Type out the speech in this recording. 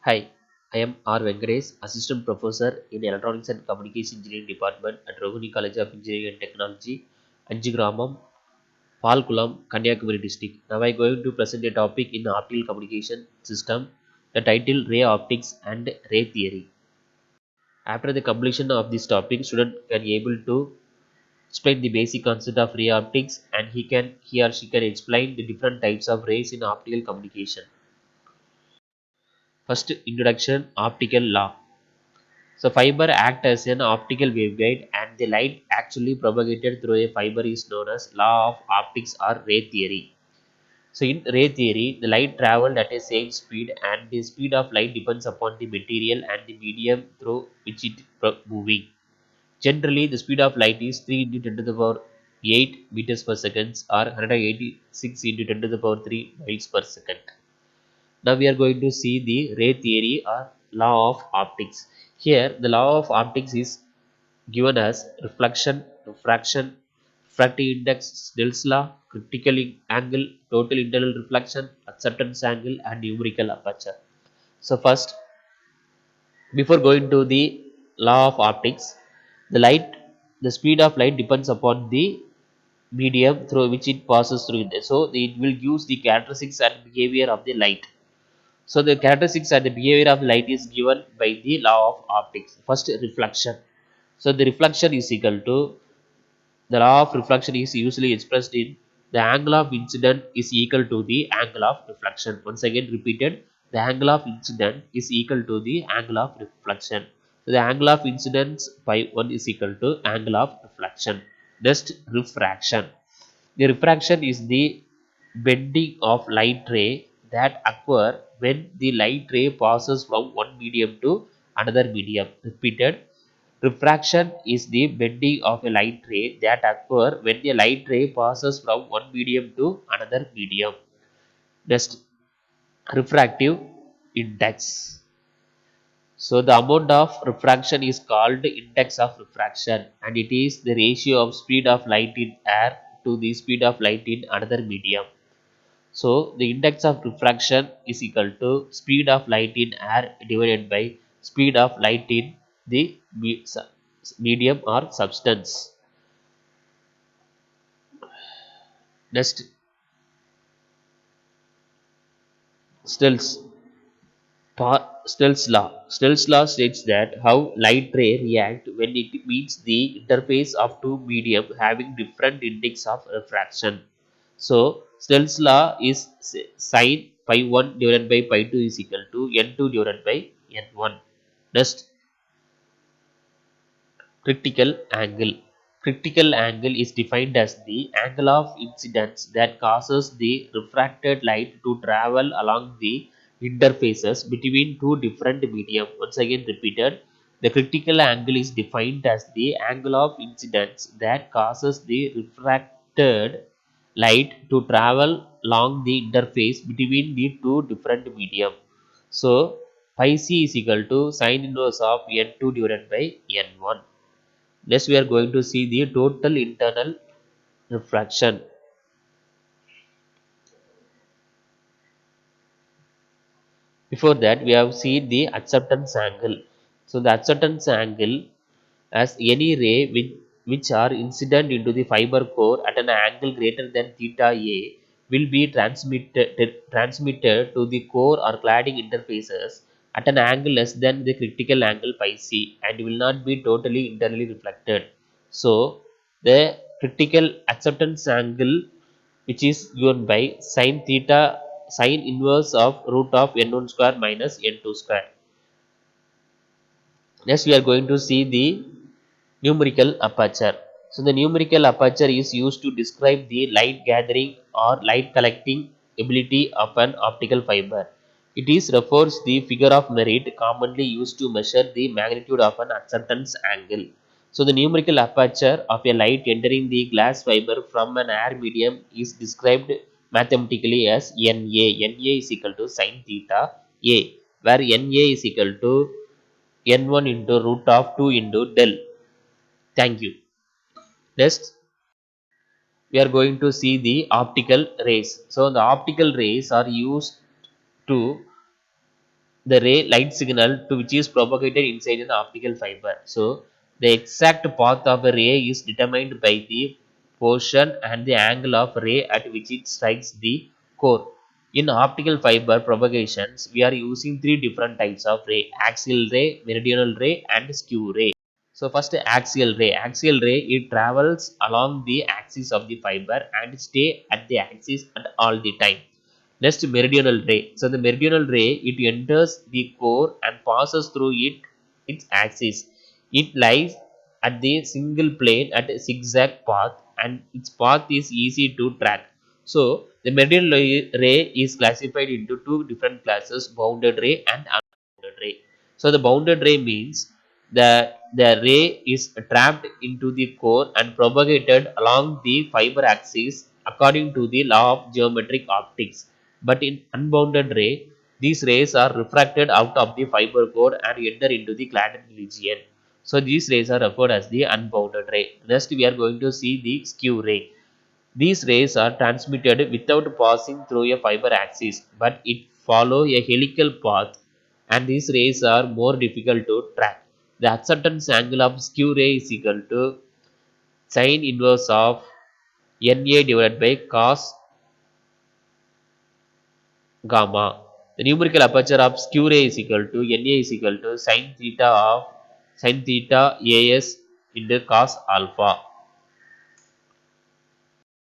Hi, I am R. Venkatesh, Assistant Professor in Electronics and Communication Engineering Department at Rohini College of Engineering and Technology, Anjigramam, Palkulam, Kanyakumari District. Now I am going to present a topic in optical communication system, the title Ray Optics and Ray Theory. After the completion of this topic, student can be able to explain the basic concept of ray optics and he or she can explain the different types of rays in optical communication. First introduction, optical law. So fiber act as an optical waveguide and the light actually propagated through a fiber is known as law of optics or ray theory. So in ray theory, the light traveled at a same speed and the speed of light depends upon the material and the medium through which it moving. Generally, the speed of light is 3 into 10 to the power 8 meters per second or 186 into 10 to the power 3 miles per second. Now we are going to see the ray theory or law of optics. Here, the law of optics is given as reflection, refraction, refractive index, Snell's law, critical angle, total internal reflection, acceptance angle, and numerical aperture. So first, before going to the law of optics, the light, the speed of light depends upon the medium through which it passes through it. So it will use the characteristics and behavior of the light. So the characteristics and the behavior of light is given by the law of optics. First, reflection. So the reflection is equal to the law of reflection is usually expressed in the angle of incident is equal to the angle of reflection. Once again repeated, the angle of incident is equal to the angle of reflection. So the angle of incidence by 1 is equal to angle of reflection. Next, refraction. The refraction is the bending of light ray that occur when the light ray passes from one medium to another medium. Repeated, refraction is the bending of a light ray that occur when the light ray passes from one medium to another medium. Next, refractive index. So the amount of refraction is called index of refraction and it is the ratio of speed of light in air to the speed of light in another medium. So the index of refraction is equal to speed of light in air divided by speed of light in the medium or substance. Next, Snell's Snell's law. Snell's law states that how light ray react when it meets the interface of two medium having different index of refraction. So Snell's law is sin pi 1 divided by pi 2 is equal to n2 divided by n1. Next, critical angle. Critical angle is defined as the angle of incidence that causes the refracted light to travel along the interfaces between two different medium. Once again repeated, the critical angle is defined as the angle of incidence that causes the refracted light to travel along the interface between the two different medium. So pi c is equal to sine inverse of n2 divided by n1. Next, we are going to see the total internal refraction. Before that, we have seen the acceptance angle. So, the acceptance angle as any ray which are incident into the fiber core at an angle greater than theta a will be transmitted to the core or cladding interfaces at an angle less than the critical angle pi c and will not be totally internally reflected. So, the critical acceptance angle which is given by sine theta sine inverse of root of n1 square minus n2 square. Next, we are going to see the numerical aperture. So the numerical aperture is used to describe the light gathering or light collecting ability of an optical fiber. It is refers the figure of merit commonly used to measure the magnitude of an acceptance angle. So the numerical aperture of a light entering the glass fiber from an air medium is described mathematically as NA. NA is equal to sine theta A, where NA is equal to N1 into root of 2 into del. Thank you. Next, we are going to see the optical rays. So, the optical rays are used to the ray light signal to which is propagated inside an optical fiber. So the exact path of a ray is determined by the portion and the angle of ray at which it strikes the core. In optical fiber propagations, we are using three different types of ray: axial ray, meridional ray, and skew ray. So first, axial ray. Axial ray, it travels along the axis of the fiber and stay at the axis at all the time. Next, meridional ray. So the meridional ray, it enters the core and passes through its axis. It lies at the single plane at a zigzag path, and its path is easy to track. So the meridional ray is classified into two different classes: bounded ray and unbounded ray. So the bounded ray means the ray is trapped into the core and propagated along the fiber axis according to the law of geometric optics. But in unbounded ray, these rays are refracted out of the fiber core and enter into the cladded region. So these rays are referred as the unbounded ray. Next, we are going to see the skew ray. These rays are transmitted without passing through a fiber axis, but it follow a helical path, and these rays are more difficult to track. The acceptance angle of skew ray is equal to sine inverse of Na divided by cos gamma. The numerical aperture of skew ray is equal to Na is equal to sine theta as into cos alpha.